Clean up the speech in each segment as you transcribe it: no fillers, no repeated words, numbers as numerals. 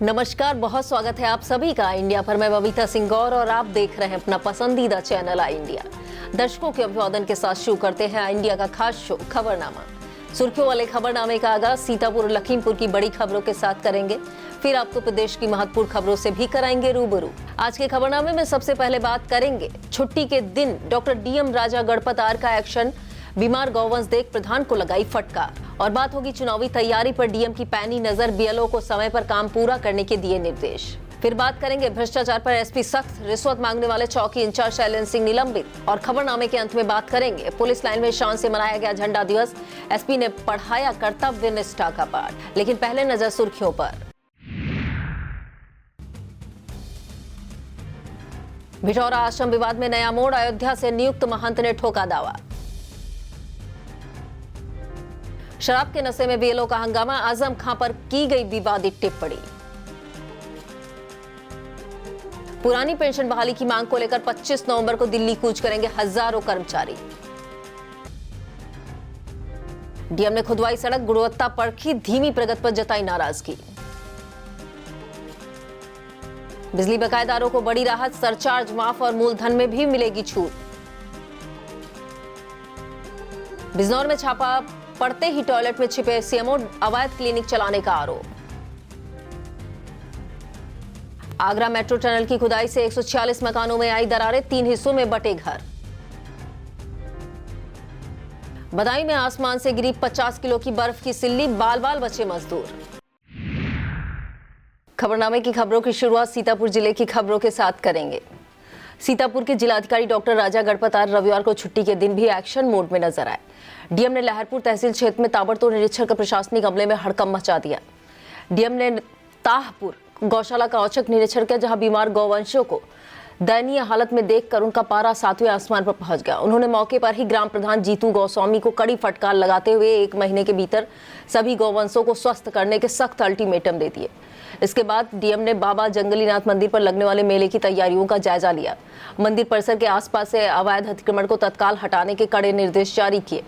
नमस्कार, बहुत स्वागत है आप सभी का इंडिया पर। मैं बबीता सिंह गौर और आप देख रहे हैं अपना पसंदीदा चैनल आई इंडिया। दर्शकों के अभिवादन के साथ शुरू करते हैं आई इंडिया का खास शो खबरनामा। सुर्खियों वाले खबरनामे का आगाज सीतापुर और लखीमपुर की बड़ी खबरों के साथ करेंगे, फिर आपको प्रदेश की महत्वपूर्ण खबरों से भी कराएंगे रूबरू। आज के खबरनामे में सबसे पहले बात करेंगे छुट्टी के दिन doctor DM Raja Ganpat R का एक्शन, बीमार गौवंश देख प्रधान को लगाई फटकार। और बात होगी चुनावी तैयारी पर डीएम की पैनी नजर, बीएलओ को समय पर काम पूरा करने के दिए निर्देश। फिर बात करेंगे भ्रष्टाचार पर एसपी सख्त, रिश्वत मांगने वाले चौकी इंचार्ज शैलेंद्र सिंह निलंबित। और खबरनामे के अंत में बात करेंगे पुलिस लाइन में शान से मनाया गया झंडा दिवस, एसपी ने पढ़ाया कर्तव्य निष्ठा का पाठ। लेकिन पहले नजर सुर्खियों पर। भिठौरा आश्रम विवाद में नया मोड़, अयोध्या से नियुक्त महंत ने ठोका दावा। शराब के नशे में बीएलओ का हंगामा, आजम खां पर की गई विवादित टिप्पणी। पुरानी पेंशन बहाली की मांग को लेकर 25 नवंबर को दिल्ली कूच करेंगे हजारों कर्मचारी। डीएम ने खुदवाई सड़क, गुणवत्ता परखी, धीमी प्रगति पर जताई नाराजगी। बिजली बकायेदारों को बड़ी राहत, सरचार्ज माफ और मूलधन में भी मिलेगी छूट। बिजनौर में छापा पड़ते ही टॉयलेट में छिपे सीएमओ, अवैध क्लिनिक चलाने का आरोप। आगरा मेट्रो टनल की खुदाई से 146 मकानों में आई दरारें, 3 हिस्सों में बटे घर। बदायूं में आसमान से गिरी 50 किलो की बर्फ की सिल्ली, बाल बाल बचे मजदूर। खबरनामे की खबरों की शुरुआत सीतापुर जिले की खबरों के साथ करेंगे। सीतापुर के जिलाधिकारी डॉक्टर राजा गणपत आर रविवार को छुट्टी के दिन भी एक्शन मोड में नजर आए। डीएम ने लहरपुर तहसील क्षेत्र में ताबड़तोड़ निरीक्षण कर प्रशासनिक अमले में हड़कंप मचा दिया। डीएम ने ताहपुर गौशाला का औचक निरीक्षण किया, जहां बीमार गौवंशों को दयनीय हालत में देखकर उनका पारा 7वें आसमान पर पहुंच गया। उन्होंने मौके पर ही ग्राम प्रधान जीतू गोस्वामी को कड़ी फटकार लगाते हुए 1 महीने के भीतर सभी गौवंशों को स्वस्थ करने के सख्त अल्टीमेटम दे दिए। इसके बाद डीएम ने बाबा जंगलीनाथ मंदिर पर लगने वाले मेले की तैयारियों का जायजा लिया। मंदिर परिसर के आसपास से अवैध अतिक्रमण को तत्काल हटाने के कड़े निर्देश जारी किए।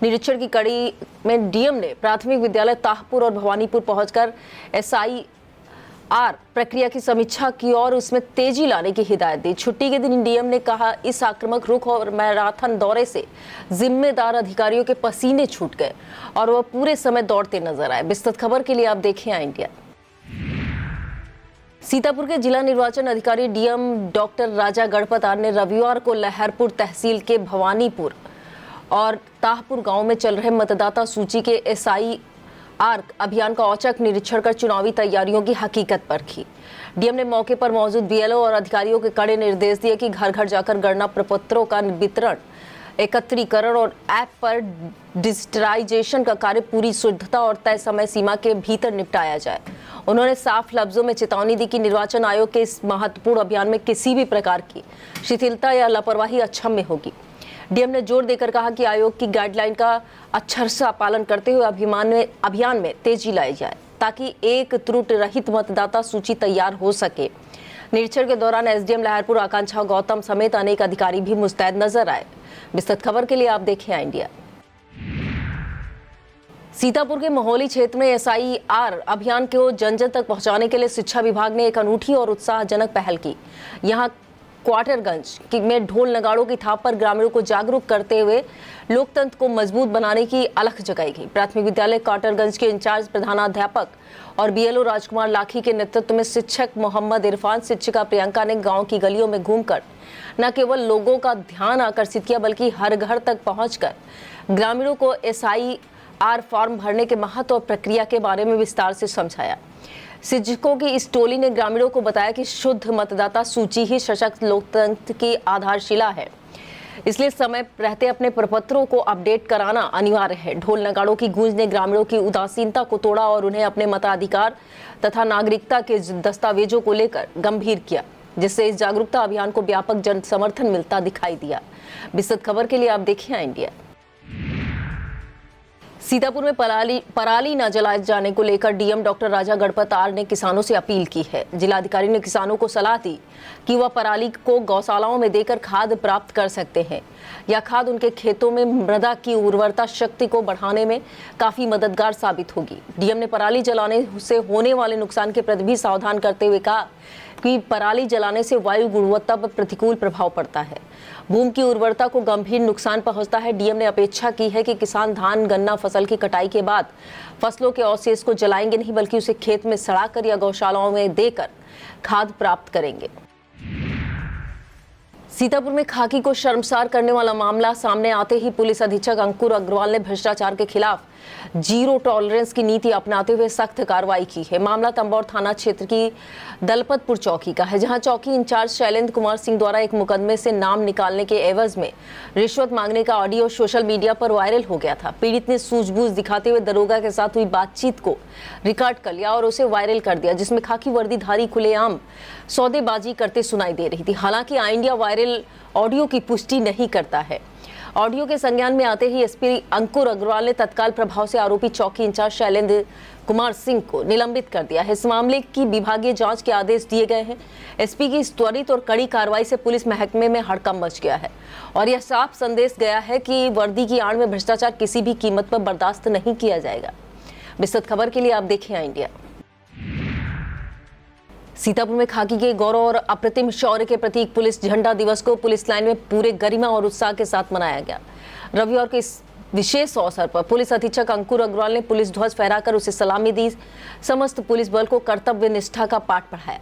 निरीक्षण की कड़ी में डीएम ने प्राथमिक विद्यालय ताहपुर और भवानीपुर पहुंचकर एसआईआर प्रक्रिया की समीक्षा की और उसमें तेजी लाने की हिदायत दी। छुट्टी के दिन डीएम ने कहा, इस आक्रामक रुख और मैराथन दौरे से जिम्मेदार अधिकारियों के पसीने छूट गए और वह पूरे समय दौड़ते नजर आए। विस्तृत खबर के लिए आप देखें आई इंडिया। सीतापुर के जिला निर्वाचन अधिकारी DM doctor Raja Ganpat R ने रविवार को लहरपुर तहसील के भवानीपुर और ताहपुर गांव में चल रहे मतदाता सूची के एसआईआर अभियान का औचक निरीक्षण कर चुनावी तैयारियों की हकीकत परखी। डीएम ने मौके पर मौजूद बीएलओ और अधिकारियों के कड़े निर्देश दिए कि घर घर जाकर गणना प्रपत्रों का वितरण, एकत्रीकरण और ऐप पर डिजिटलाइजेशन का कार्य पूरी शुद्धता और तय समय सीमा के भीतर निपटाया जाए। उन्होंने साफ लफ्जों में चेतावनी दी कि निर्वाचन आयोग के इस महत्वपूर्ण अभियान में किसी भी प्रकार की शिथिलता या लापरवाही अक्षम्य होगी। डीएम ने जोर देकर कहा कि आयोग की गाइडलाइन का अक्षरशः पालन करते हुए अभियान में तेजी लाई जाए, ताकि एक त्रुटि रहित मतदाता सूची तैयार हो सके। निरीक्षण के दौरान एसडीएम लहरपुर आकांक्षा गौतम समेत अनेक अधिकारी भी मुस्तैद नजर आए। विस्तृत खबर के लिए आप देखें इंडिया। सीतापुर के मोहली क्षेत्र में एसआईआर अभियान को जन जन तक पहुंचाने के लिए शिक्षा विभाग ने एक अनूठी और उत्साहजनक पहल की। यहां क्वार्टरगंज में ढोल नगाड़ों की थाप पर ग्रामीणों को जागरूक करते हुए लोकतंत्र को मजबूत बनाने की अलख जगाई गई। प्राथमिक विद्यालय क्वार्टरगंज के इंचार्ज प्रधानाध्यापक और बीएलओ राजकुमार लाखी के नेतृत्व में शिक्षक मोहम्मद इरफान, शिक्षिका प्रियंका ने गांव की गलियों में घूमकर न केवल लोगों का ध्यान आकर्षित किया, बल्कि हर घर तक पहुंचकर ग्रामीणों को एसआईआर फॉर्म भरने के महत्व और प्रक्रिया के बारे में विस्तार से समझाया। शिक्षकों की इस टोली ने ग्रामीणों को बताया कि शुद्ध मतदाता सूची ही सशक्त लोकतंत्र की आधारशिला है, इसलिए समय रहते अपने प्रपत्रों को अपडेट कराना अनिवार्य है। ढोल नगाड़ों की गूंज ने ग्रामीणों की उदासीनता को तोड़ा और उन्हें अपने मताधिकार तथा नागरिकता के दस्तावेजों को लेकर गंभीर किया, जिससे इस जागरूकता अभियान को व्यापक जन समर्थन मिलता दिखाई दिया। विस्तृत खबर के लिए आप देखिए इंडिया। सीतापुर में पराली न जलाए जाने को लेकर DM doctor Raja Ganpat R ने किसानों से अपील की है। जिलाधिकारी ने किसानों को सलाह दी कि वह पराली को गौशालाओं में देकर खाद प्राप्त कर सकते हैं। यह खाद उनके खेतों में मृदा की उर्वरता शक्ति को बढ़ाने में काफी मददगार साबित होगी। डीएम ने पराली जलाने से होने वाले नुकसान के प्रति भी सावधान करते हुए कहा कि पराली जलाने से वायु गुणवत्ता पर प्रतिकूल प्रभाव पड़ता है, भूमि की उर्वरता को गंभीर नुकसान पहुंचता है। डीएम ने अपेक्षा की है कि किसान धान गन्ना फसल की कटाई के बाद फसलों के अवशेष को जलाएंगे नहीं, बल्कि उसे खेत में सड़ाकर या गौशालाओं में देकर खाद प्राप्त करेंगे। सीतापुर में खाकी को शर्मसार करने वाला मामला सामने आते ही पुलिस अधीक्षक अंकुर अग्रवाल ने भ्रष्टाचार के खिलाफ जीरो टॉलरेंस की नीति अपनाते हुए सख्त कार्रवाई की है। मामला तंबौर थाना क्षेत्र की दलपतपुर चौकी का है, जहां चौकी इंचार्ज शैलेंद्र कुमार सिंह द्वारा एक मुकदमे से नाम निकालने के एवज में रिश्वत मांगने का ऑडियो सोशल मीडिया पर वायरल हो गया था। पीड़ित ने सूझबूझ दिखाते हुए दरोगा के साथ हुई बातचीत को रिकॉर्ड कर लिया और उसे वायरल कर दिया, जिसमें खाकी वर्दीधारी खुलेआम सौदेबाजी करते सुनाई दे रही थी। हालांकि आई इंडिया वायरल ऑडियो की पुष्टि नहीं करता है। ऑडियो के संज्ञान में आते ही एसपी अंकुर अग्रवाल ने तत्काल प्रभाव से आरोपी चौकी इंचार्ज शैलेंद्र कुमार सिंह को निलंबित कर दिया है। इस मामले की विभागीय जांच के आदेश दिए गए हैं। एसपी की इस त्वरित और कड़ी कार्रवाई से पुलिस महकमे में हड़कंप मच गया है और यह साफ संदेश गया है कि वर्दी की आड़ में भ्रष्टाचार किसी भी कीमत पर बर्दाश्त नहीं किया जाएगा। विस्तृत खबर के लिए आप देखें आई इंडिया। सीतापुर में खाकी के गौरव और अप्रतिम शौर्य के प्रतीक पुलिस झंडा दिवस को पुलिस लाइन में पूरे गरिमा और उत्साह के साथ मनाया गया। रविवार के इस विशेष अवसर पर पुलिस अधीक्षक अंकुर अग्रवाल ने पुलिस ध्वज फहराकर उसे सलामी दी। समस्त पुलिस बल को कर्तव्य निष्ठा का पाठ पढ़ाया।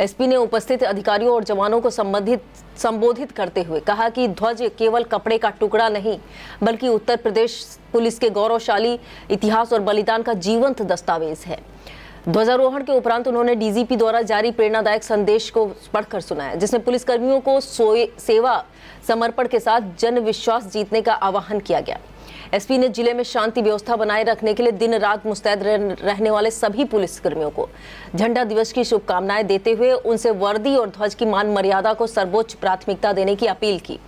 एसपी ने उपस्थित अधिकारियों और जवानों को संबोधित करते हुए कहा कि ध्वज केवल कपड़े का टुकड़ा नहीं, बल्कि उत्तर प्रदेश पुलिस के गौरवशाली इतिहास और बलिदान का जीवंत दस्तावेज है। ध्वजारोहण के उपरांत उन्होंने डीजीपी द्वारा जारी प्रेरणादायक संदेश को पढ़कर सुनाया, जिसमें पुलिसकर्मियों को सेवा समर्पण के साथ जन विश्वास जीतने का आह्वान किया गया। एसपी ने जिले में शांति व्यवस्था बनाए रखने के लिए दिन रात मुस्तैद रहने वाले सभी पुलिसकर्मियों को झंडा दिवस की शुभकामनाएं देते हुए उनसे वर्दी और ध्वज की मान मर्यादा को सर्वोच्च प्राथमिकता देने की अपील की।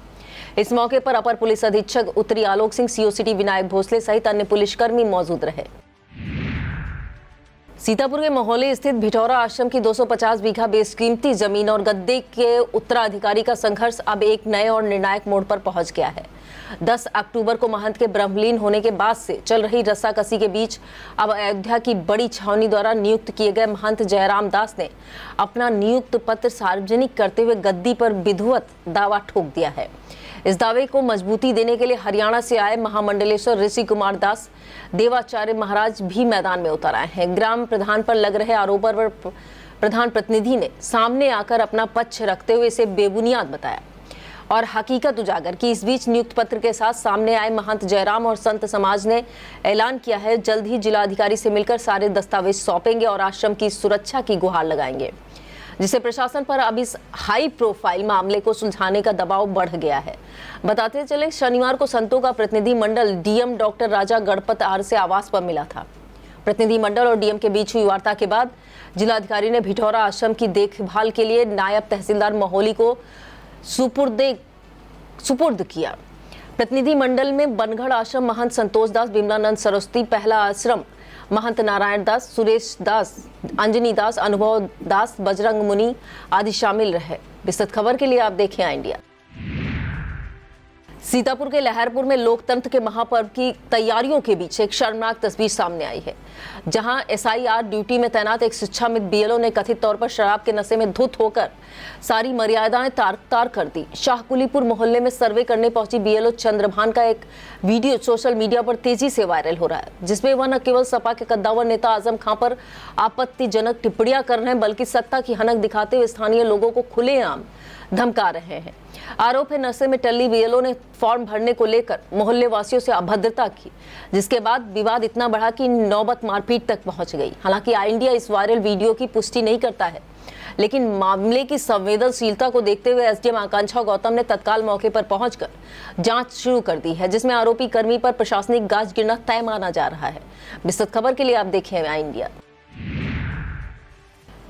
इस मौके पर अपर पुलिस अधीक्षक उत्तरी आलोक सिंह, सीओ सिटी विनायक भोसले सहित अन्य पुलिसकर्मी मौजूद रहे। सीतापुर के महोली स्थित भिठौरा आश्रम की 250 बीघा बेशकीमती जमीन और गद्दे के उत्तराधिकारी का संघर्ष अब एक नए और निर्णायक मोड़ पर पहुंच गया है। 10 अक्टूबर को महंत के ब्रह्मलीन होने के बाद से चल रही रस्साकसी के बीच अब अयोध्या की बड़ी छावनी द्वारा नियुक्त किए गए महंत जयराम दास ने अपना नियुक्त पत्र सार्वजनिक करते हुए गद्दी पर विधिवत दावा ठोक दिया है। इस दावे को मजबूती देने के लिए हरियाणा से आए महामंडलेश्वर ऋषि कुमार दास देवाचार्य महाराज भी मैदान में उतर आए हैं। ग्राम प्रधान पर लग रहे आरोपों पर प्रधान प्रतिनिधि ने सामने आकर अपना पक्ष रखते हुए इसे बेबुनियाद बताया और हकीकत उजागर की। इस बीच नियुक्त पत्र के साथ सामने आए महंत जयराम और संत समाज ने ऐलान किया है, जल्द ही जिलाधिकारी से मिलकर सारे दस्तावेज सौंपेंगे और आश्रम की सुरक्षा की गुहार लगाएंगे, जिससे प्रशासन पर अब इस हाई प्रोफाइल मामले को सुलझाने का दबाव बढ़ गया है। बताते चले, शनिवार को संतों का प्रतिनिधि मंडल DM doctor Raja Ganpat R से आवास पर मिला था। प्रतिनिधि मंडल और डीएम के बीच हुई वार्ता के बाद जिलाधिकारी ने भिठौरा आश्रम की देखभाल के लिए नायब तहसीलदार महोली को सुपुर्द किया। प्रतिनिधि मंडल में बनगढ़ आश्रम महंत संतोष दास, विमलानंद सरस्वती, पहला आश्रम महंत नारायण दास, सुरेश दास, अंजनी दास, अनुभव दास, बजरंग मुनि आदि शामिल रहे। विस्तृत खबर के लिए आप देखें आई इंडिया। सीतापुर के लहरपुर में लोकतंत्र के महापर्व की तैयारियों के बीच एक शर्मनाक तस्वीर सामने आई है, जहां एसआईआर ड्यूटी में तैनात एक शिक्षाविद बीएलओ ने कथित तौर पर शराब के नशे में धुत होकर सारी मर्यादाएं तार कर दी। शाहकुलीपुर मोहल्ले में सर्वे करने पहुंची बीएलओ चंद्रभान का एक वीडियो सोशल मीडिया पर तेजी से वायरल हो रहा है, जिसमें वह न केवल सपा के कद्दावर नेता आजम खां पर आपत्तिजनक टिप्पणियां कर रहे हैं, बल्कि सत्ता की हनक दिखाते हुए स्थानीय लोगों को खुलेआम धमका रहे हैं। आरोप है, नशे में टल्ली बीएलओ ने फॉर्म भरने को लेकर मोहल्ले वासियों से अभद्रता की, जिसके बाद विवाद इतना बढ़ा कि नौबत मारपीट तक पहुंच गई। हालांकि आई इंडिया इस वायरल वीडियो की पुष्टि नहीं करता है, लेकिन मामले की संवेदनशीलता को देखते हुए एसडीएम आकांक्षा गौतम ने तत्काल मौके पर पहुंचकर जांच शुरू कर दी है, जिसमें आरोपी कर्मी पर प्रशासनिक गाज गिरना तय माना जा रहा है। विस्तृत खबर के लिए आप देखें आई इंडिया।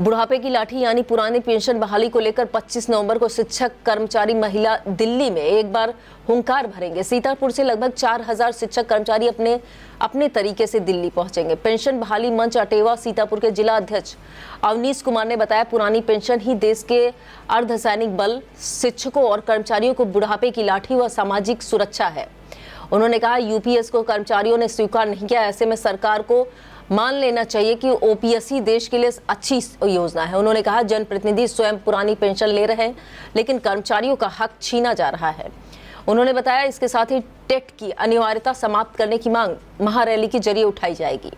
बुढ़ापे की लाठी यानी पुरानी पेंशन बहाली को लेकर 25 नवंबर को शिक्षक कर्मचारी महिला दिल्ली में एक बार हुंकार भरेंगे। सीतापुर से लगभग 4000 शिक्षक कर्मचारी अपने तरीके से दिल्ली पहुंचेंगे। पेंशन बहाली मंच अटेवा सीतापुर के जिला अध्यक्ष अवनीश कुमार ने बताया, पुरानी पेंशन ही देश के अर्धसैनिक बल, शिक्षकों और कर्मचारियों को बुढ़ापे की लाठी व सामाजिक सुरक्षा है। उन्होंने कहा, यूपीएस को कर्मचारियों ने स्वीकार नहीं किया, ऐसे में सरकार को मान लेना चाहिए कि ओपीएस ही देश के लिए अच्छी योजना है। उन्होंने कहा, जनप्रतिनिधि स्वयं पुरानी पेंशन ले रहे हैं, लेकिन कर्मचारियों का हक छीना जा रहा है। उन्होंने बताया, इसके साथ ही टेट की अनिवार्यता समाप्त करने की मांग महारैली के जरिए उठाई जाएगी।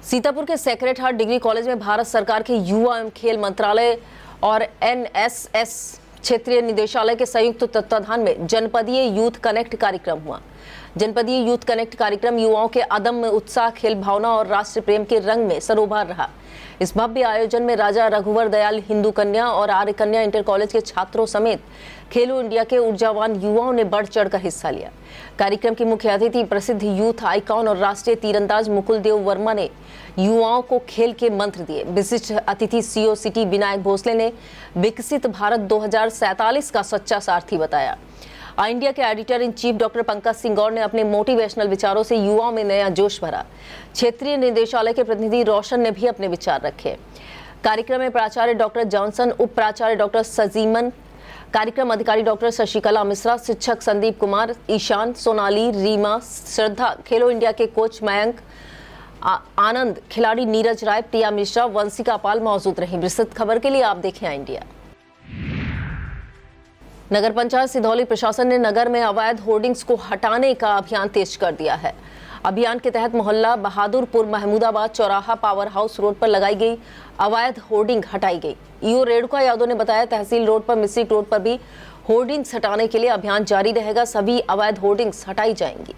सीतापुर के सेक्रेड हार्ट डिग्री कॉलेज में भारत सरकार के युवा एवं खेल मंत्रालय और एनएसएस क्षेत्रीय निदेशालय के संयुक्त तत्वाधान में जनपदीय यूथ कनेक्ट कार्यक्रम हुआ। जनपदीय यूथ कनेक्ट कार्यक्रम युवाओं के अदम्य उत्साह, खेल भावना और राष्ट्र प्रेम के रंग में सरोबार रहा। इस भव्य आयोजन में राजा रघुवर दयाल हिंदू कन्या और आर्य कन्या इंटर कॉलेज के छात्रों समेत खेलो इंडिया के ऊर्जावान युवाओं ने बढ़ चढ़कर हिस्सा लिया। कार्यक्रम की मुख्य अतिथि प्रसिद्ध यूथ आइकॉन और राष्ट्रीय तीरंदाज मुकुल देव वर्मा ने युवाओं को खेल के मंत्र दिए। विशिष्ट अतिथि सीओ सिटी विनायक भोसले ने विकसित भारत 2047 का सच्चा सारथी बताया। इंडिया के editor in chief doctor Pankaj Singh Gaur ने अपने मोटिवेशनल विचारों से युवाओं में नया जोश भरा। क्षेत्रीय निदेशालय के प्रतिनिधि रोशन ने भी अपने विचार रखे। कार्यक्रम में प्राचार्य डॉक्टर जॉनसन, उप प्राचार्य डॉक्टर सजीमन, कार्यक्रम अधिकारी डॉक्टर शशिकला मिश्रा, शिक्षक संदीप कुमार, ईशान, सोनाली, रीमा, श्रद्धा, खेलो इंडिया के कोच मयंक, आनंद, खिलाड़ी नीरज राय, प्रिया मिश्रा, वंशिका पाल मौजूद रही। विस्तृत खबर के लिए आप देखें इंडिया। नगर पंचायत सिधौली प्रशासन ने नगर में अवैध होर्डिंग्स को हटाने का अभियान तेज कर दिया है। अभियान के तहत मोहल्ला बहादुरपुर महमूदाबाद चौराहा पावर हाउस रोड पर लगाई गई अवैध होर्डिंग हटाई गई। ईओ रेणुका यादव ने बताया, तहसील रोड पर, मिस्रिक रोड पर भी होर्डिंग्स हटाने के लिए अभियान जारी रहेगा। सभी अवैध होर्डिंग्स हटाई जाएंगी।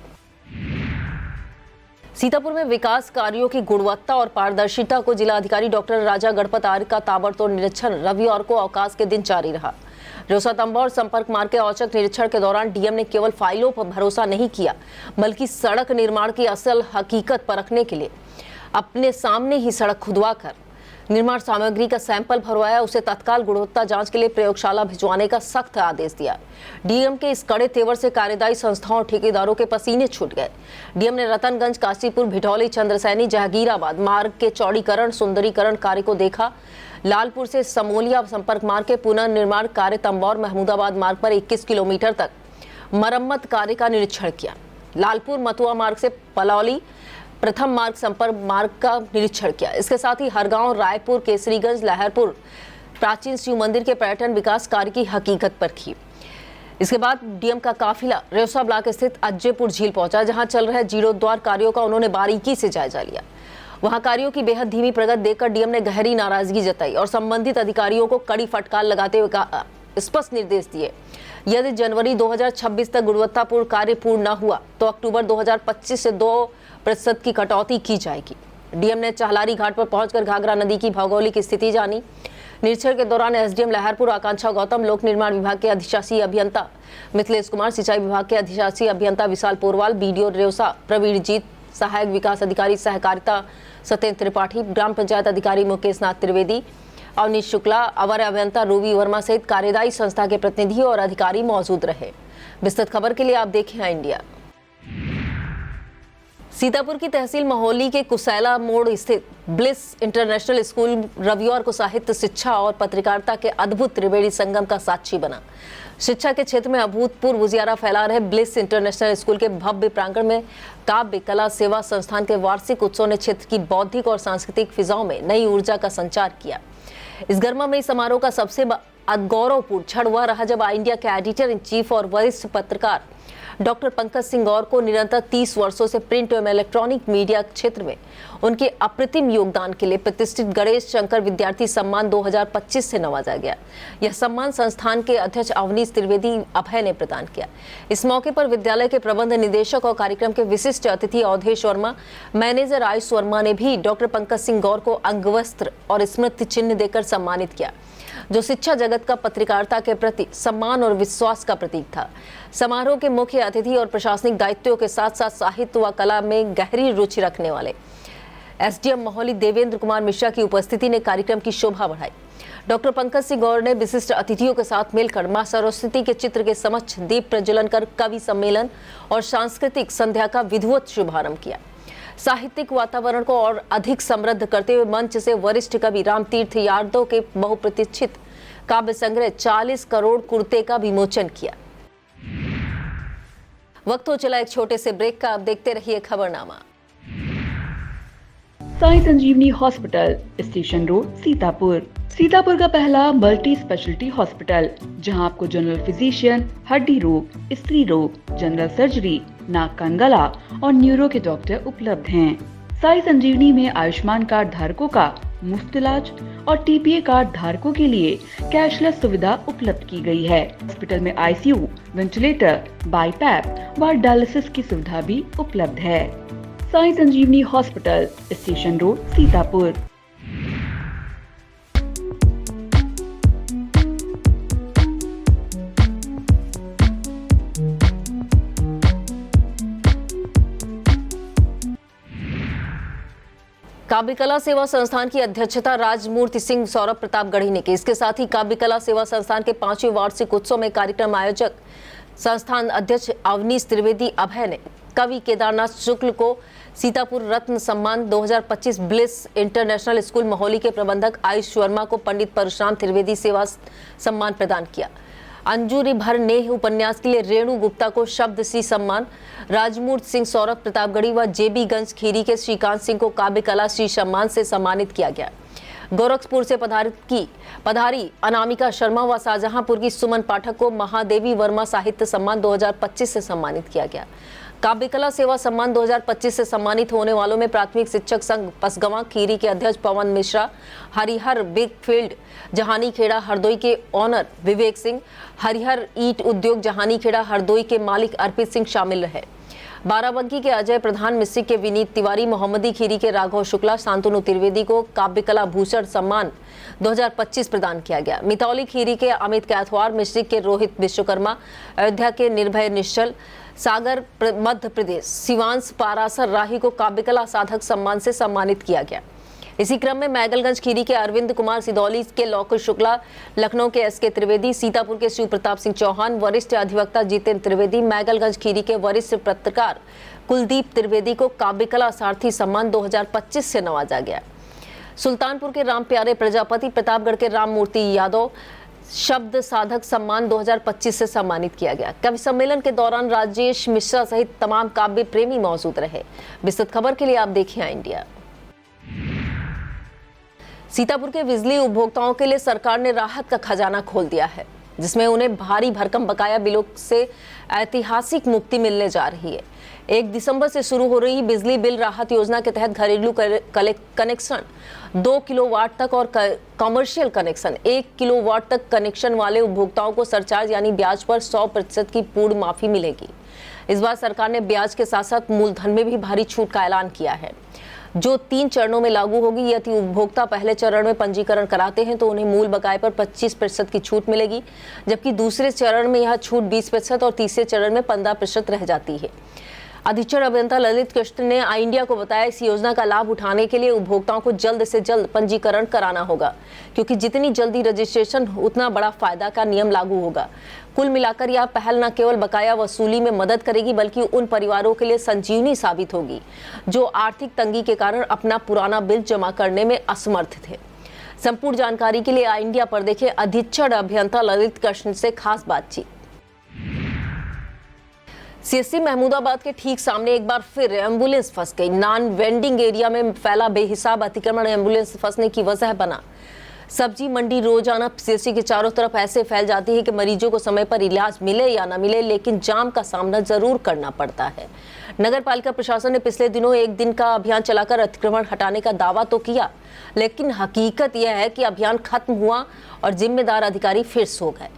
सीतापुर में विकास कार्यों की गुणवत्ता और पारदर्शिता को जिलाधिकारी डॉक्टर राजा गणपत आर्य का ताबड़तोड़ निरीक्षण रविवार को अवकाश के दिन जारी रहा। रोसा तंबा और संपर्क मार्ग के औचक निरीक्षण के दौरान डीएम ने केवल फाइलों पर भरोसा नहीं किया, बल्कि सड़क निर्माण की असल हकीकत परखने के लिए अपने सामने ही सड़क खुदवाकर निर्माण सामग्री का सैंपल भरवाया। उसे तत्काल गुणवत्ता जांच के लिए प्रयोगशाला भिजवाने का सख्त आदेश दिया। डीएम के इस कड़े तेवर से कार्यदायी संस्थाओं और ठेकेदारों के पसीने छूट गए। डीएम ने रतनगंज, काशीपुर, भिठौली, चंद्रसैनी, जहांगीराबाद मार्ग के चौड़ीकरण, सुंदरीकरण कार्य को देखा। लालपुर से समोलिया संपर्क मार्ग के पुनर्निर्माण कार्य, तंबौर महमूदाबाद मार्ग पर 21 किलोमीटर तक मरम्मत कार्य का निरीक्षण किया। लालपुर मथुआ मार्ग से पलौली प्रथम मार्ग संपर्क मार्ग का निरीक्षण किया। इसके साथ ही हरगांव, रायपुर, केसरीगंज, लहरपुर प्राचीन शिव मंदिर के पर्यटन विकास कार्य की हकीकत परखी। इसके बाद डीएम का काफिला रेवसा ब्लॉक स्थित अज्जेपुर झील पहुंचा, जहां चल रहे जीर्णोद्धार कार्यों का उन्होंने बारीकी से जायजा लिया। वहां कार्यों की बेहद धीमी प्रगति देखकर डीएम ने गहरी नाराजगी जताई और संबंधित अधिकारियों को कड़ी फटकार लगाते हुए स्पष्ट निर्देश दिए, यदि जनवरी 2026 तक गुणवत्तापूर्ण कार्य पूर्ण न हुआ तो अक्टूबर 2025 से 2% की कटौती की जाएगी। डीएम ने चहलारी घाट पर पहुंचकर घाघरा नदी की भौगोलिक स्थिति जानी। निरीक्षण के दौरान एसडीएम लहरपुर आकांक्षा गौतम, लोक निर्माण विभाग के अधिशासी अभियंता मिथिलेश कुमार, सिंचाई विभाग के अधिशासी अभियंता विशाल पोरवाल, बीडीओ रेवसा प्रवीण जीत, सहायक विकास अधिकारी सहकारिता सत्येंद्र त्रिपाठी, ग्राम पंचायत अधिकारी मुकेश नाथ त्रिवेदी, अवनीश शुक्ला, अवर अभियंता रूबी वर्मा सहित कार्यदायी संस्था के प्रतिनिधि और अधिकारी मौजूद रहे। विस्तृत खबर के लिए आप देखें इंडिया। सीतापुर की तहसील महोली के कुसैला मोड़ स्थित ब्लिस इंटरनेशनल स्कूल रविवार को साहित्य, शिक्षा और पत्रकारिता के अद्भुत त्रिवेणी संगम का साक्षी बना। शिक्षा के क्षेत्र में अभूतपूर्व उजियारा फैला रहे ब्लिस इंटरनेशनल स्कूल के भव्य प्रांगण में काव्य कला सेवा संस्थान के वार्षिक उत्सव ने क्षेत्र की बौद्धिक और सांस्कृतिक फिजाओं में नई ऊर्जा का संचार किया। इस गर्मामयी समारोह का सबसे गौरवपूर्ण क्षण वह रहा जब इंडिया के एडिटर इन चीफ और वरिष्ठ पत्रकार डॉक्टर पंकज सिंह गौर को निरंतर 30 वर्षों से प्रिंट एवं इलेक्ट्रॉनिक मीडिया क्षेत्र में उनके अप्रतिम योगदान के लिए प्रतिष्ठित गणेश शंकर विद्यार्थी सम्मान 2025 से नवाजा गया। यह सम्मान संस्थान के अध्यक्ष अवनीश त्रिवेदी अभय ने प्रदान किया। इस मौके पर विद्यालय के प्रबंध निदेशक और कार्यक्रम के विशिष्ट अतिथि अवधेश वर्मा, मैनेजर आयुष वर्मा ने भी डॉक्टर पंकज सिंह गौर को अंगवस्त्र और स्मृति चिन्ह देकर सम्मानित किया, जो शिक्षा जगत का पत्रकारिता के प्रति सम्मान और विश्वास का प्रतीक था। समारोह के मुख्य अतिथि और प्रशासनिक दायित्वों के साथ साथ साहित्य व कला में गहरी रुचि रखने वाले एसडीएम मोहाली देवेंद्र कुमार मिश्रा की उपस्थिति ने कार्यक्रम की शोभा बढ़ाई। डॉक्टर पंकज सिंह गौर ने विशिष्ट अतिथियों के साथ मिलकर मां सरस्वती के चित्र के समक्ष दीप प्रज्वलन कर कवि सम्मेलन और सांस्कृतिक संध्या का विधिवत शुभारंभ किया। साहित्यिक वातावरण को और अधिक समृद्ध करते हुए मंच से वरिष्ठ कवि रामतीर्थ यादव के बहुप्रतीक्षित काव्य संग्रह 40 करोड़ कुर्ते का विमोचन किया। वक्त हो चला एक छोटे से ब्रेक का, अब देखते रहिए खबरनामा। Sai Sanjeevani hospital, station road, Sitapur. Sitapur का पहला मल्टी स्पेशलिटी हॉस्पिटल, जहां आपको जनरल फिजिशियन, हड्डी रोग, स्त्री रोग, जनरल सर्जरी, नाक कान गला और न्यूरो के डॉक्टर उपलब्ध हैं। साई संजीवनी में आयुष्मान कार्ड धारकों का मुफ्त इलाज और टीपीए कार्ड धारकों के लिए कैशलेस सुविधा उपलब्ध की गई है। हॉस्पिटल में आईसीयू, वेंटिलेटर, बाईपैप व डायलिसिस की सुविधा भी उपलब्ध है। Sai Sanjeevani hospital, station road, Sitapur. काव्य कला सेवा संस्थान की अध्यक्षता राजमूर्ति सिंह सौरभ प्रतापगढ़ी ने की। इसके साथ ही काव्य कला सेवा संस्थान के 5वें वार्षिक उत्सव में कार्यक्रम आयोजक संस्थान अध्यक्ष अवनीश त्रिवेदी अभय ने कवि केदारनाथ शुक्ल को सीतापुर रत्न सम्मान 2025 ब्लिस इंटरनेशनल स्कूल मोहाली के प्रबंधक आयुष वर्मा को पंडित परशुराम त्रिवेदी सेवा सम्मान प्रदान किया। अंजुरी भर नेह उपन्यास के लिए रेणु गुप्ता को शब्द सी सम्मान, राजमूर्ति सिंह सौरभ प्रतापगढ़ी व जेबी गंज खीरी के श्रीकांत सिंह को काव्य कला श्री सम्मान से सम्मानित किया गया। गोरखपुर से पधारी अनामिका शर्मा व शाहजहांपुर की सुमन पाठक को महादेवी वर्मा साहित्य सम्मान 2025 से सम्मानित किया गया। काव्य कला सेवा सम्मान 2025 से सम्मानित होने वालों में प्राथमिक शिक्षक संघ पसगवां खीरी के अध्यक्ष पवन मिश्रा, हरिहर बिग फील्ड जहानी खेड़ा हरदोई के ऑनर विवेक सिंह, हरिहर ईट उद्योग जहानी खेड़ा हरदोई के मालिक अर्पित सिंह शामिल रहे। बाराबंकी के अजय प्रधान, मिस्त्री के विनीत तिवारी, मोहम्मदी खीरी के राघव शुक्ला, शांतनु त्रिवेदी को काव्य कला भूषण सम्मान 2025 प्रदान किया गया। मितौली खीरी के अमित कैथवार, मिस्त्री के रोहित विश्वकर्मा, अयोध्या के निर्भय निश्चल, सागर मध्य प्रदेश शिवांश पारासर राही को काव्य कला साधक सम्मान से सम्मानित किया गया। इसी क्रम में मैगलगंज खीरी के अरविंद कुमार, सिदौली के लौकुश शुक्ला, लखनऊ के एसके त्रिवेदी, सीतापुर के शिव प्रताप सिंह चौहान, वरिष्ठ अधिवक्ता जितेंद्र त्रिवेदी, मैगलगंज खीरी के वरिष्ठ पत्रकार कुलदीप त्रिवेदी को काव्य कला सारथी सम्मान 2025 से नवाजा गया। सुल्तानपुर के राम प्यारे प्रजापति, प्रतापगढ़ के राम मूर्ति यादव शब्द साधक सम्मान 2025 से सम्मानित किया गया। कवि सम्मेलन के दौरान राजेश मिश्रा सहित तमाम काव्य प्रेमी मौजूद रहे। विस्तृत खबर के लिए आप देखिए इंडिया। सीतापुर के बिजली उपभोक्ताओं के लिए सरकार ने राहत का खजाना खोल दिया है, जिसमें उन्हें भारी भरकम बकाया बिलों से ऐतिहासिक मुक्ति मिलने जा रही है। 1 दिसंबर से शुरू हो रही बिजली बिल राहत योजना के तहत घरेलू कनेक्शन 2 किलोवाट तक और कमर्शियल कनेक्शन 1 किलोवाट तक कनेक्शन वाले उपभोक्ताओं को सरचार्ज यानी ब्याज पर 100% की पूर्ण माफी मिलेगी। इस बार सरकार ने ब्याज के साथ साथ मूलधन में भी भारी छूट का ऐलान किया है, जो 3 चरणों में लागू होगी। यदि उपभोक्ता पहले चरण में पंजीकरण कराते हैं तो उन्हें मूल बकाये पर 25% की छूट मिलेगी, जबकि दूसरे चरण में यह छूट 20% और तीसरे चरण में 15% रह जाती है। अधीक्षण अभियंता ललित कृष्ण ने आई इंडिया को बताया, इस योजना का लाभ उठाने के लिए उपभोक्ताओं को जल्द से जल्द पंजीकरण कराना होगा, क्योंकि जितनी जल्दी रजिस्ट्रेशन उतना बड़ा फायदा का नियम लागू होगा। कुल मिलाकर यह पहल न केवल बकाया वसूली में मदद करेगी, बल्कि उन परिवारों के लिए संजीवनी साबित होगी जो आर्थिक तंगी के कारण अपना पुराना बिल जमा करने में असमर्थ थे। संपूर्ण जानकारी के लिए आई इंडिया पर देखें अधीक्षण अभियंता ललित कृष्ण से खास बातचीत। सीएससी महमूदाबाद के ठीक सामने एक बार फिर एम्बुलेंस फंस गई। नॉन वेंडिंग एरिया में फैला बेहिसाब अतिक्रमण एम्बुलेंस फंसने की वजह बना। सब्जी मंडी रोजाना सीएससी के चारों तरफ ऐसे फैल जाती है कि मरीजों को समय पर इलाज मिले या न मिले, लेकिन जाम का सामना जरूर करना पड़ता है। नगर पालिका प्रशासन ने पिछले दिनों एक दिन का अभियान चलाकर अतिक्रमण हटाने का दावा तो किया, लेकिन हकीकत यह है कि अभियान खत्म हुआ और जिम्मेदार अधिकारी फिर सो गए।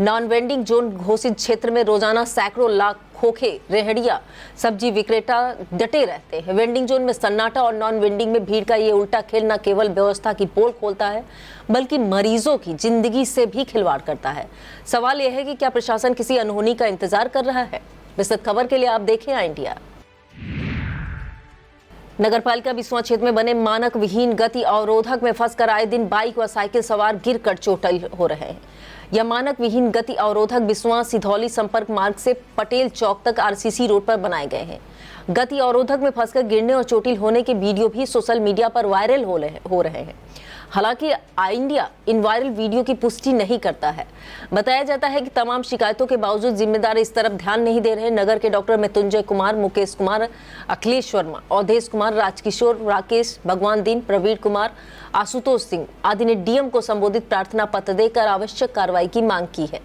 नॉन वेंडिंग जोन घोषित क्षेत्र में रोजाना सैकड़ों लाख खोखे, रेहड़िया, सब्जी विक्रेता डटे रहते हैं। वेंडिंग जोन में सन्नाटा और नॉन वेंडिंग में भीड़ का ये उल्टा खेल न केवल व्यवस्था की पोल खोलता है, बल्कि मरीजों की जिंदगी से भी खिलवाड़ करता है। सवाल यह है कि क्या प्रशासन किसी अनहोनी का इंतजार कर रहा है? विस्तृत खबर के लिए आप देखें आई इंडिया। नगरपालिका बिस्वा क्षेत्र में बने मानक विहीन गति अवरोधक में फंसकर आए दिन बाइक व साइकिल सवार गिरकर चोटिल हो रहे हैं। यह मानक विहीन गति अवरोधक बिस्वा सिधौली संपर्क मार्ग से पटेल चौक तक आरसीसी रोड पर बनाए गए हैं। गति अवरोधक में फंसकर गिरने और चोटिल होने के वीडियो भी सोशल मीडिया पर वायरल हो रहे हैं। हालांकि इंडिया इन वायरल वीडियो की पुष्टि नहीं करता है। बताया जाता है कि तमाम शिकायतों के बावजूद जिम्मेदार इस तरफ ध्यान नहीं दे रहे। नगर के डॉक्टर मृत्युंजय कुमार, मुकेश कुमार, अखिलेश वर्मा, अवधेश कुमार, राजकिशोर, राकेश, भगवान दीन, प्रवीण कुमार, आशुतोष सिंह आदि ने डीएम को संबोधित प्रार्थना पत्र देकर आवश्यक कार्रवाई की मांग की है।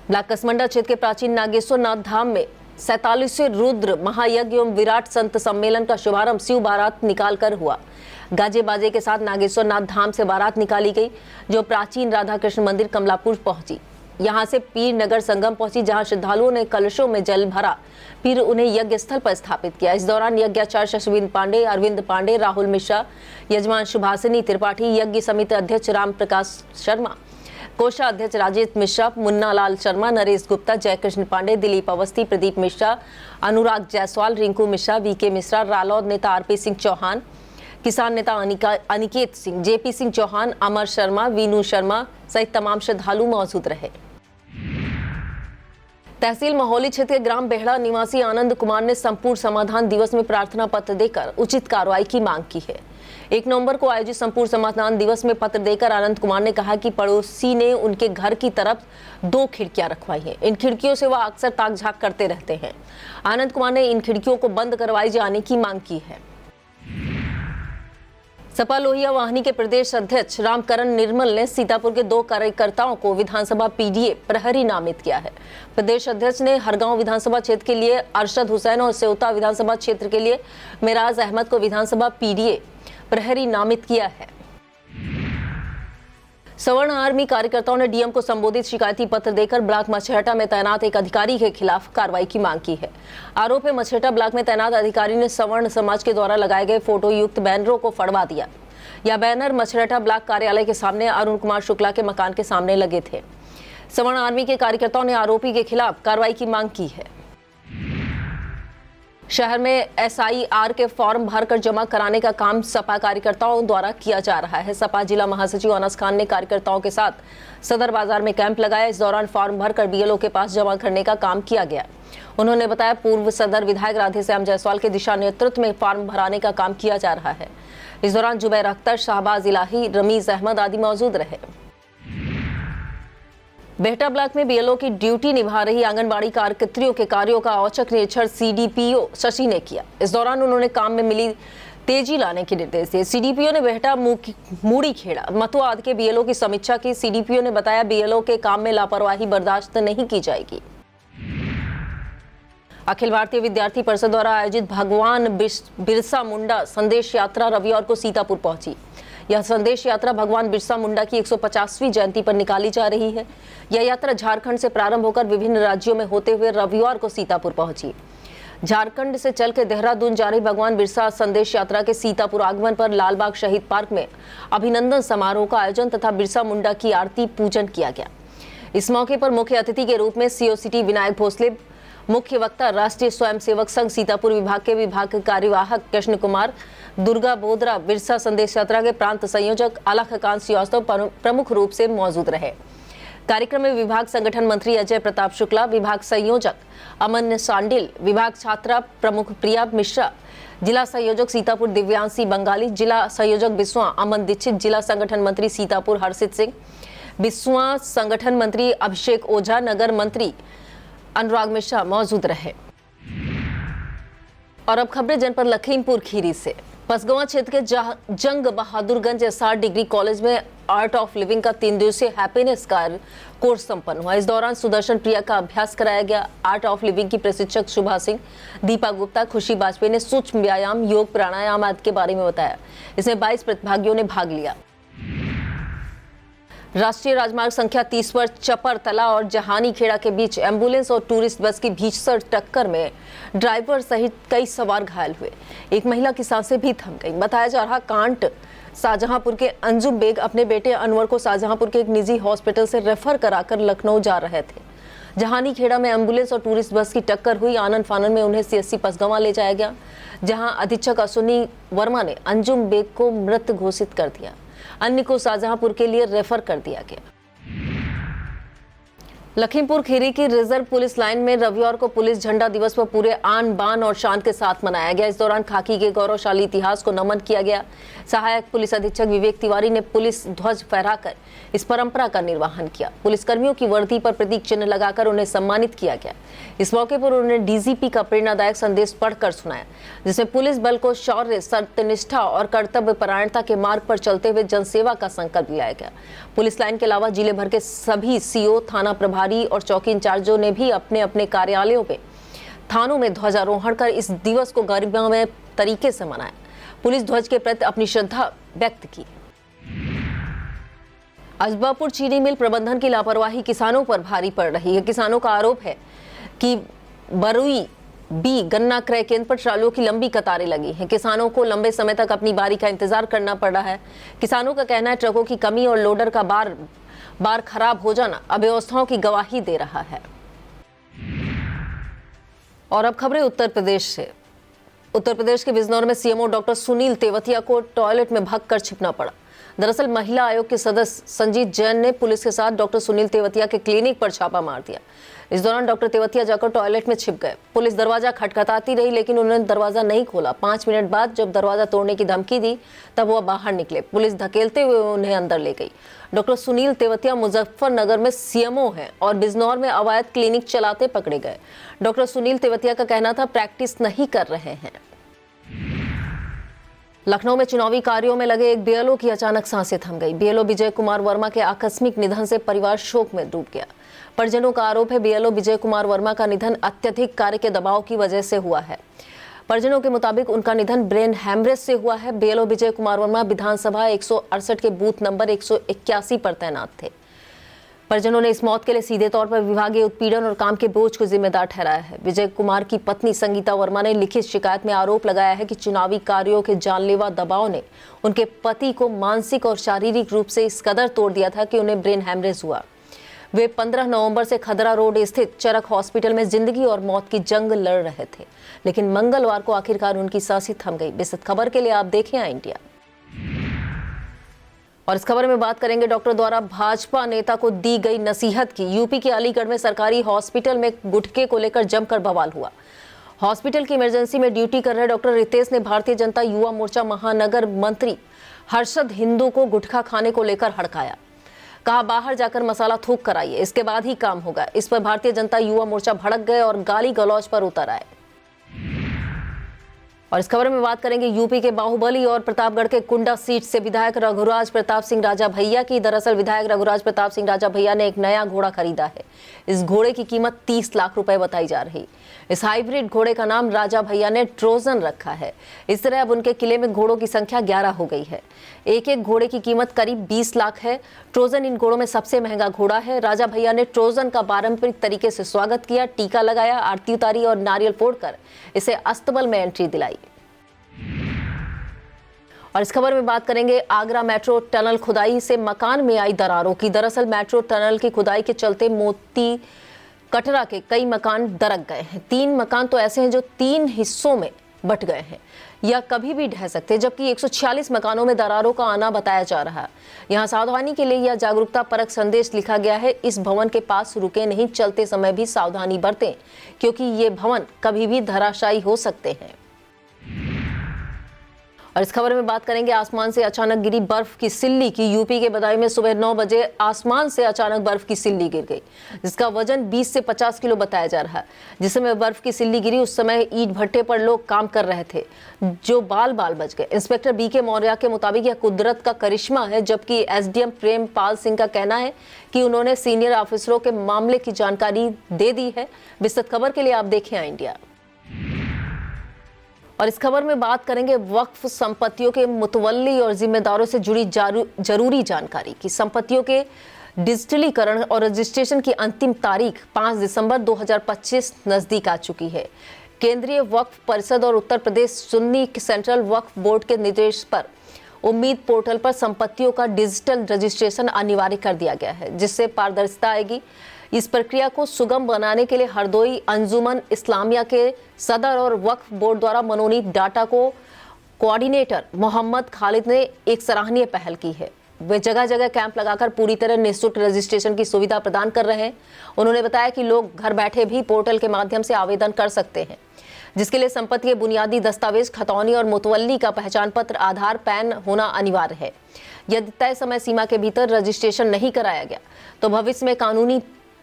ब्लॉक कसमंडा क्षेत्र के प्राचीन नागेश्वर नाथ धाम में 47वें रुद्र महायज्ञ एवं विराट संत सम्मेलन का शुभारंभ शिव बारात निकालकर हुआ। गाजे बाजे के साथ नागेश्वर नाथ धाम से बारात निकाली गई, जो प्राचीन राधा कृष्ण मंदिर कमलापुर पहुंची। यहां से पीर नगर संगम पहुंची, जहां श्रद्धालुओं ने कलशों में जल भरा, फिर उन्हें यज्ञ स्थल पर स्थापित किया। इस दौरान यज्ञाचार्य शशविंद पांडे, अरविंद पांडे, राहुल मिश्रा, यजमान सुभाषिनी त्रिपाठी, यज्ञ समिति अध्यक्ष राम प्रकाश शर्मा, कोषाध्यक्ष राजेश मिश्रा, मुन्ना लाल शर्मा, नरेश गुप्ता, जयकृष्ण पांडे, दिलीप अवस्थी, प्रदीप मिश्रा, अनुराग जायसवाल, रिंकू मिश्रा, वीके मिश्रा, रालौद नेता आरपी सिंह चौहान, किसान नेता अनिकेत सिंह, जेपी सिंह चौहान, अमर शर्मा, वीनू शर्मा सहित तमाम श्रद्धालु मौजूद रहे। तहसील महोली क्षेत्र के ग्राम बेहड़ा निवासी आनंद कुमार ने संपूर्ण समाधान दिवस में प्रार्थना पत्र देकर उचित कार्रवाई की मांग की है। 1 नवंबर को आयोजित संपूर्ण समाधान दिवस में पत्र देकर आनंद कुमार ने कहा कि पड़ोसी ने उनके घर की तरफ 2 खिड़कियां रखवाई हैं। इन खिड़कियों से वह अक्सर ताक झाक करते रहते हैं। आनंद कुमार ने इन खिड़कियों को बंद करवाई जाने की मांग की है। सपा लोहिया वाहिनी के प्रदेश अध्यक्ष रामकरण निर्मल ने सीतापुर के 2 कार्यकर्ताओं को विधानसभा पीडीए प्रहरी नामित किया है। प्रदेश अध्यक्ष ने हरगांव विधानसभा क्षेत्र के लिए अरशद हुसैन और सेवता विधानसभा क्षेत्र के लिए मेराज अहमद को विधानसभा पीडीए प्रहरी नामित किया है। सवर्ण आर्मी कार्यकर्ताओं ने डीएम को संबोधित शिकायती पत्र देकर ब्लॉक मछेटा में तैनात एक अधिकारी के खिलाफ कार्रवाई की मांग की है। आरोप है मछेटा ब्लॉक में तैनात अधिकारी ने सवर्ण समाज के द्वारा लगाए गए फोटो युक्त बैनरों को फड़वा दिया। यह बैनर मछेटा ब्लॉक कार्यालय के सामने अरुण कुमार शुक्ला के मकान के सामने लगे थे। सवर्ण आर्मी के कार्यकर्ताओं ने आरोपी के खिलाफ कार्रवाई की मांग की है। शहर में एसआईआर के फॉर्म भरकर जमा कराने का काम सपा कार्यकर्ताओं द्वारा किया जा रहा है। सपा जिला महासचिव अनस खान ने कार्यकर्ताओं के साथ सदर बाजार में कैंप लगाया। इस दौरान फॉर्म भरकर बीएलओ के पास जमा करने का काम किया गया। उन्होंने बताया पूर्व सदर विधायक राधेश्याम जायसवाल के दिशा नेतृत्व में फॉर्म भराने का काम किया जा रहा है। इस दौरान जुबैर अख्तर, शाहबाज इलाही, रमीज अहमद आदि मौजूद रहे। बेहटा ब्लॉक में बीएलओ की ड्यूटी निभा रही आंगनबाड़ी कार्यकर्तियों के कार्यों का औचक निरीक्षण सीडीपीओ शशि ने किया। इस दौरान उन्होंने काम में मिली तेजी लाने के निर्देश दिए। सीडीपीओ ने बेहटा, मूड़ी खेड़ा, मथुआ आदि के बीएलओ की समीक्षा की। सीडीपीओ ने बताया बीएलओ के काम में लापरवाही बर्दाश्त नहीं की जाएगी। अखिल भारतीय विद्यार्थी परिषद द्वारा आयोजित भगवान बिरसा मुंडा संदेश यात्रा रविवार को सीतापुर पहुंची। यह संदेश यात्रा भगवान बिरसा मुंडा की 150वीं जयंती पर निकाली जा रही है। यह यात्रा झारखंड से प्रारंभ होकर विभिन्न राज्यों में होते हुए रविवार को सीतापुर पहुंची। झारखंड से चलकर देहरादून जा रही भगवान बिरसा संदेश यात्रा के सीतापुर आगमन पर लालबाग शहीद पार्क में अभिनंदन समारोह का आयोजन तथा बिरसा मुंडा की आरती पूजन किया गया। इस मौके पर मुख्य अतिथि के रूप में सीओ सिटी विनायक भोसले, मुख्य वक्ता राष्ट्रीय स्वयंसेवक संघ सीतापुर विभाग के विभाग कार्यवाहक कृष्ण कुमार, दुर्गा बोदरा, बिरसा संदेश यात्रा के प्रांत संयोजक अलखकांत श्रीवास्तव प्रमुख रूप से मौजूद रहे। कार्यक्रम में विभाग संगठन मंत्री अजय प्रताप शुक्ला, विभाग संयोजक अमन सांडिल, विभाग छात्रा प्रमुख प्रिया मिश्रा, जिला संयोजक सीतापुर दिव्यांशी बंगाली, जिला संयोजक बिस्वा अमन दीक्षित, जिला संगठन मंत्री सीतापुर हर्षित सिंह, बिस्वा संगठन मंत्री अभिषेक ओझा, नगर मंत्री अनुराग मिश्रा मौजूद रहे। और अब खबरें जनपद लखीमपुर खीरी से। पसगवां क्षेत्र के जंग बहादुरगंज SR डिग्री कॉलेज में आर्ट ऑफ लिविंग का 3 दिवसीय हैप्पीनेस कार्य कोर्स संपन्न हुआ। इस दौरान सुदर्शन प्रिया का अभ्यास कराया गया। आर्ट ऑफ लिविंग की प्रशिक्षक शुभा सिंह, दीपा गुप्ता, खुशी वाजपेयी ने सूक्ष्म व्यायाम, योग, प्राणायाम आदि के बारे में बताया। इसमें 22 प्रतिभागियों ने भाग लिया। राष्ट्रीय राजमार्ग संख्या 30 पर चपरतला और जहानी खेड़ा के बीच एम्बुलेंस और टूरिस्ट बस की भीषण टक्कर में ड्राइवर सहित कई सवार घायल हुए। एक महिला की सांसें भी थम गईं। बताया जा रहा कांड शाहजहांपुर के अंजुम बेग अपने बेटे अनवर को शाहजहांपुर के एक निजी हॉस्पिटल से रेफर कराकर लखनऊ जा रहे थे। जहानी खेड़ा में एम्बुलेंस और टूरिस्ट बस की टक्कर हुई। आनन फानन में उन्हें CSC पसगवां ले जाया गया, जहां अधीक्षक अश्विनी वर्मा ने अंजुम बेग को मृत घोषित कर दिया। अन्य को शाहजहांपुर के लिए रेफर कर दिया गया। लखीमपुर खीरी की रिजर्व पुलिस लाइन में रविवार को पुलिस झंडा दिवस पर पूरे आन बान और शान के साथ मनाया गया। इस दौरान खाकी के गौरवशाली इतिहास को नमन किया गया। सहायक पुलिस अधीक्षक विवेक तिवारी ने पुलिस ध्वज फहराकर इस परंपरा का निर्वहन किया। पुलिसकर्मियों की वर्दी पर प्रतीक चिन्ह लगाकर उन्हें सम्मानित किया गया। इस मौके पर उन्होंने DGP का प्रेरणादायक संदेश पढ़कर सुनाया, जिसमें पुलिस बल को शौर्य, सत्यनिष्ठा और कर्तव्य परायणता के मार्ग पर चलते हुए जनसेवा का संकल्प दिलाया गया। पुलिस लाइन के अलावा जिले भर के सभी CO, थाना प्रभारी और चौकी इंचार्जों ने भी अपने अपने कार्यालयों में थानों में ध्वजारोहण कर इस दिवस को गरिमामय तरीके से मनाया। पुलिस ध्वज के प्रति अपनी श्रद्धा व्यक्त की। अजबापुर चीनी मिल प्रबंधन की लापरवाही किसानों पर भारी पड़ रही है। किसानों का आरोप है कि बरुई B गन्ना क्रय केंद्र पर ट्रालियों की लंबी कतारें लगी हैं। किसानों को लंबे समय तक अपनी बारी का इंतजार करना पड़ रहा है। किसानों का कहना है ट्रकों की कमी और लोडर का बार बार खराब हो जाना अव्यवस्थाओं की गवाही दे रहा है। और अब खबरें उत्तर प्रदेश से। उत्तर प्रदेश के बिजनौर में CMO डॉक्टर सुनील तेवतिया को टॉयलेट में भागकर छिपना पड़ा। दरअसल महिला आयोग के सदस्य संजीत जैन ने पुलिस के साथ डॉक्टर सुनील तेवतिया के क्लिनिक पर छापा मार दिया। इस दौरान डॉक्टर तेवतिया जाकर टॉयलेट में छिप गए। पुलिस दरवाजा खटखटाती रही, लेकिन उन्होंने दरवाजा नहीं खोला। 5 मिनट बाद जब दरवाजा तोड़ने की धमकी दी, तब वह बाहर निकले। पुलिस धकेलते हुए उन्हें अंदर ले गई। डॉक्टर सुनील तेवतिया मुजफ्फरनगर में CMO हैं और बिजनौर में अवैध क्लिनिक चलाते पकड़े गए। डॉक्टर सुनील तेवतिया का कहना था प्रैक्टिस नहीं कर रहे हैं। लखनऊ में चुनावी कार्यों में लगे एक BLO की अचानक सांसें थम गई। BLO विजय कुमार वर्मा के आकस्मिक निधन से परिवार शोक में डूब गया। परिजनों का आरोप है BLO विजय कुमार वर्मा का निधन अत्यधिक कार्य के दबाव की वजह से हुआ है। परिजनों के मुताबिक उनका निधन ब्रेन हैमरेज से हुआ है। BLO विजय कुमार वर्मा विधानसभा 168 के बूथ नंबर 181 पर तैनात थे। परिजनों ने इस मौत के लिए सीधे तौर पर विभागीय उत्पीड़न और काम के बोझ को जिम्मेदार ठहराया है। विजय कुमार की पत्नी संगीता वर्मा ने लिखित शिकायत में आरोप लगाया है कि चुनावी कार्यों के जानलेवा दबाव ने उनके पति को मानसिक और शारीरिक रूप से इस कदर तोड़ दिया था कि उन्हें ब्रेन हैमरेज हुआ। वे 15 नवंबर से खदरा रोड स्थित चरक हॉस्पिटल में जिंदगी और मौत की जंग लड़ रहे थे, लेकिन मंगलवार को आखिरकार उनकी सांसें थम गई। विस्तृत खबर के लिए आप देखें इंडिया। और इस खबर में बात करेंगे डॉक्टर द्वारा भाजपा नेता को दी गई नसीहत की। यूपी के अलीगढ़ में सरकारी हॉस्पिटल में गुटखे को लेकर जमकर बवाल हुआ। हॉस्पिटल की इमरजेंसी में ड्यूटी कर रहे डॉक्टर रितेश ने भारतीय जनता युवा मोर्चा महानगर मंत्री हर्षद हिंदू को गुटखा खाने को लेकर हड़काया। कहा बाहर जाकर मसाला थूक कर आइए, इसके बाद ही काम होगा। इस पर भारतीय जनता युवा मोर्चा भड़क गए और गाली गलौज पर उतर आए। और इस खबर में बात करेंगे यूपी के बाहुबली और प्रतापगढ़ के कुंडा सीट से विधायक रघुराज प्रताप सिंह राजा भैया की। दरअसल विधायक रघुराज प्रताप सिंह राजा भैया ने एक नया घोड़ा खरीदा है। इस घोड़े की कीमत 30 लाख रुपए बताई जा रही। इस हाइब्रिड घोड़े का नाम राजा भैया ने ट्रोजन रखा है। इस तरह अब उनके किले में घोड़ों की संख्या 11 हो गई है। एक एक घोड़े की कीमत करीब 20 लाख है। ट्रोजन इन घोड़ों में सबसे महंगा घोड़ा है। राजा भैया ने ट्रोजन का पारंपरिक तरीके से स्वागत किया, टीका लगाया, आरती उतारी और नारियल फोड़कर इसे अस्तबल में एंट्री दिलाई। और इस खबर में बात करेंगे आगरा मेट्रो टनल खुदाई से मकान में आई दरारों की। दरअसल मेट्रो टनल की खुदाई के चलते मोती कटरा के कई मकान दरक गए हैं। 3 मकान तो ऐसे हैं जो 3 हिस्सों में बट गए हैं या कभी भी ढह सकते हैं, जबकि 146 मकानों में दरारों का आना बताया जा रहा है। यहाँ सावधानी के लिए यह जागरूकता परक संदेश लिखा गया है। इस भवन के पास रुके नहीं, चलते समय भी सावधानी बरतें, क्योंकि ये भवन कभी भी धराशायी हो सकते हैं। और इस खबर में बात करेंगे आसमान से अचानक गिरी बर्फ की सिल्ली की। यूपी के बदायूं में सुबह 9 बजे आसमान से अचानक बर्फ की सिल्ली गिर गई, जिसका वजन 20 से 50 किलो बताया जा रहा है। जिस समय बर्फ की सिल्ली गिरी उस समय ईंट भट्टे पर लोग काम कर रहे थे, जो बाल बाल बच गए। इंस्पेक्टर BK मौर्य के मुताबिक यह कुदरत का करिश्मा है, जबकि SDM प्रेमपाल सिंह का कहना है कि उन्होंने सीनियर ऑफिसरों के मामले की जानकारी दे दी है। विस्तृत खबर के लिए आप देखें इंडिया। और इस खबर में बात करेंगे वक्फ संपत्तियों के मुतवल्ली और जिम्मेदारों से जुड़ी जरूरी जानकारी की। संपत्तियों के डिजिटलीकरण और रजिस्ट्रेशन की अंतिम तारीख 5 दिसंबर 2025 नजदीक आ चुकी है। केंद्रीय वक्फ परिषद और उत्तर प्रदेश सुन्नी सेंट्रल वक्फ बोर्ड के निर्देश पर उम्मीद पोर्टल पर संपत्तियों का डिजिटल रजिस्ट्रेशन अनिवार्य कर दिया गया है, जिससे पारदर्शिता आएगी। इस प्रक्रिया को सुगम बनाने के लिए हरदोई अंजुमन इस्लामिया के सदर और वक्फ बोर्ड द्वारा मनोनीत डाटा को कोऑर्डिनेटर मोहम्मद खालिद ने एक सराहनीय पहल की है। वे जगह जगह कैंप लगाकर पूरी तरह निःशुल्क रजिस्ट्रेशन की सुविधा प्रदान कर रहे हैं। उन्होंने बताया कि लोग घर बैठे भी पोर्टल के माध्यम से आवेदन कर सकते हैं, जिसके लिए संपत्ति के बुनियादी दस्तावेज खतौनी और मुतवल्ली का पहचान पत्र, आधार, पैन होना अनिवार्य है। यदि तय समय सीमा के भीतर रजिस्ट्रेशन नहीं कराया गया तो भविष्य में कानूनी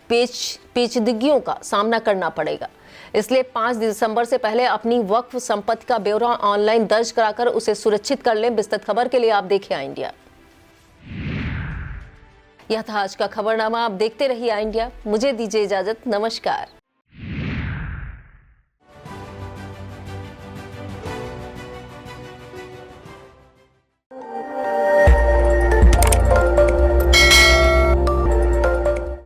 पेचीदगियों का सामना करना पड़ेगा। इसलिए 5 दिसंबर से पहले अपनी वक्फ संपत्ति का ब्यौरा ऑनलाइन दर्ज कराकर उसे सुरक्षित कर लें। विस्तृत खबर के लिए आप देखिए आई इंडिया। यह था आज का खबरनामा। आप देखते रहिए आई इंडिया। मुझे दीजिए इजाजत। नमस्कार।